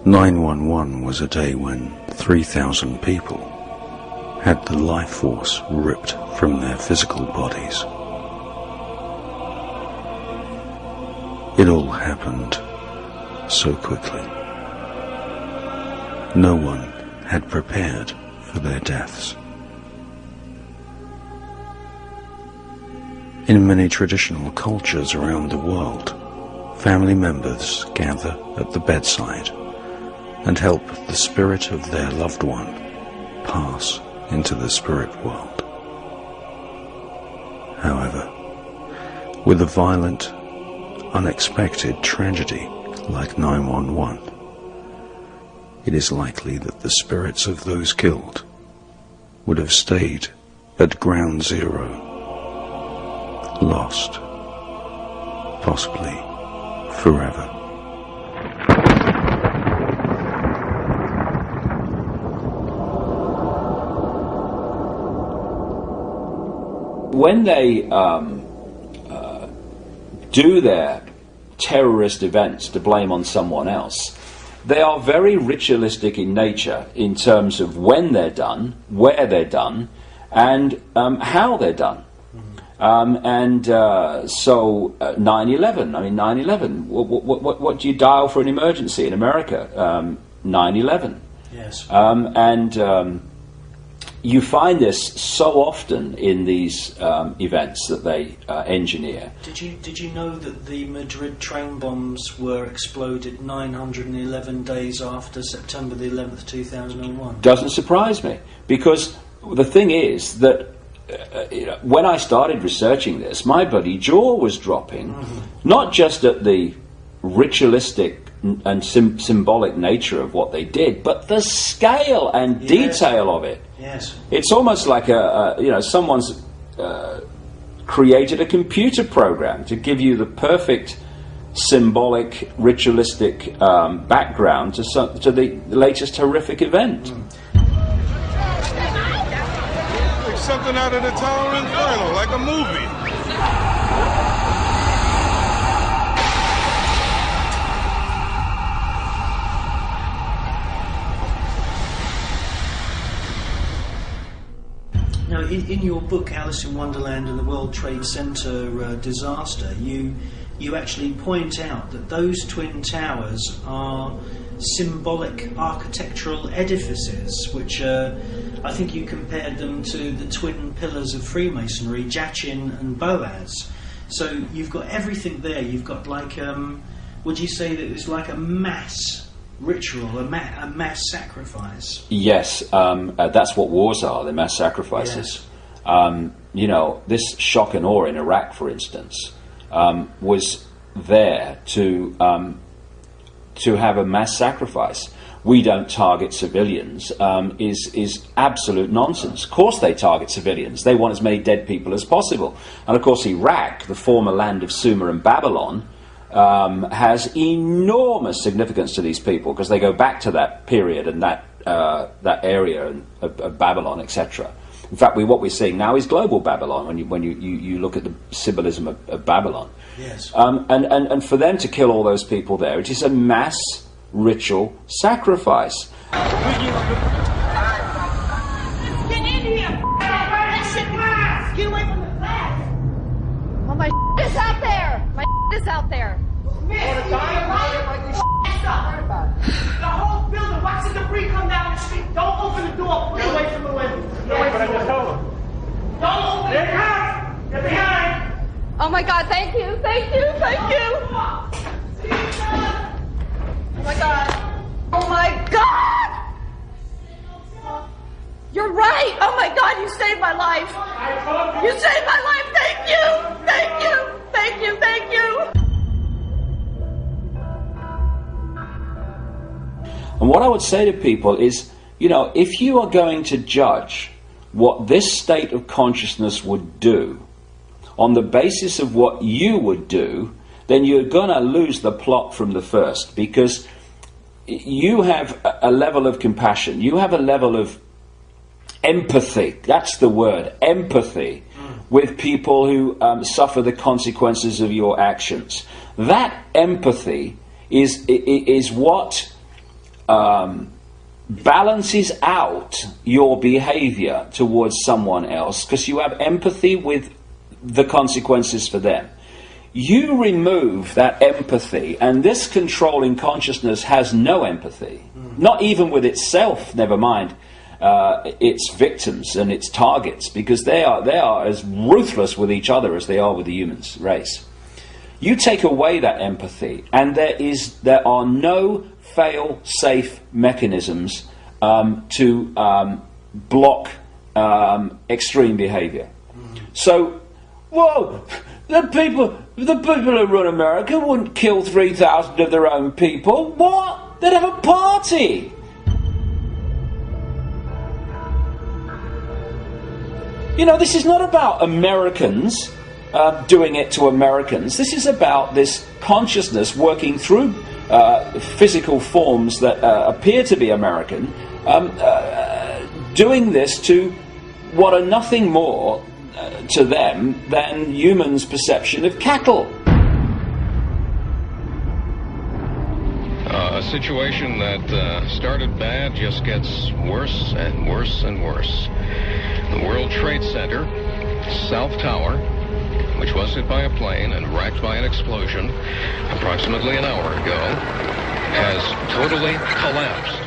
911 was a day when 3,000 people had the life force ripped from their physical bodies. It all happened so quickly. No one had prepared for their deaths. In many traditional cultures around the world, family members gather at the bedside and help the spirit of their loved one pass into the spirit world. However, with a violent, unexpected tragedy like 911, it is likely that the spirits of those killed would have stayed at ground zero, lost, possibly forever. When they do their terrorist events to blame on someone else, they are very ritualistic in nature in terms of when they're done, where they're done, and how they're done. So 9/11, I mean 9/11, what do you dial for an emergency in America? 9/11. Yes. You find this so often in these events that they engineer. Did you know that the Madrid train bombs were exploded 911 days after September the 11th, 2001? Doesn't surprise me, because the thing is that when I started researching this, my bloody jaw was dropping, not just at the ritualistic and symbolic nature of what they did, but the scale and detail of it. Yes. It's almost like someone's created a computer program to give you the perfect symbolic, ritualistic background to the latest horrific event. Like something out of the Tower Inferno, like a movie. Now, in your book, Alice in Wonderland and the World Trade Center disaster, you actually point out that those twin towers are symbolic architectural edifices, which I think you compared them to the twin pillars of Freemasonry, Jachin and Boaz. So you've got everything there. You've got like, would you say that it's like a mass ritual, a mass sacrifice? Yes, that's what wars are, they're mass sacrifices. Yes. This shock and awe in Iraq, for instance, was there to have a mass sacrifice. We don't target civilians is absolute nonsense. Of course they target civilians. They want as many dead people as possible. And of course Iraq, the former land of Sumer and Babylon, has enormous significance to these people, because they go back to that period and that area of Babylon, etc. In fact, what we're seeing now is global Babylon when you look at the symbolism of Babylon. Yes. And for them to kill all those people there, it is a mass ritual sacrifice. Get in here! Get away from the flag! Oh, my is out there! My is out there! The whole building, watch the debris come down the street. Don't open the door, get away from the window. Get away from the window. Don't open it! Get behind! Oh my God, thank you, thank you, thank you! Oh my God! Oh my God! You're right! Oh my God, you saved my life! You saved my life! Thank you! Thank you! Thank you! Thank you! And what I would say to people is, if you are going to judge what this state of consciousness would do on the basis of what you would do, then you're going to lose the plot from the first, because you have a level of compassion, you have a level of empathy, that's the word, empathy, with people who suffer the consequences of your actions. That empathy is what balances out your behavior towards someone else because you have empathy with the consequences for them. You remove that empathy, and this controlling consciousness has no empathy, not even with itself, never mind its victims and its targets, because they are as ruthless with each other as they are with the human race. You take away that empathy, and there are no fail-safe mechanisms to block extreme behavior. So, whoa, the people who run America wouldn't kill 3,000 of their own people. What? They'd have a party. You know, this is not about Americans doing it to Americans. This is about this consciousness working through physical forms that appear to be American, doing this to what are nothing more to them than humans' perception of cattle. A situation that started bad just gets worse and worse and worse. The World Trade Center, South Tower, which was hit by a plane and racked by an explosion approximately an hour ago, has totally collapsed.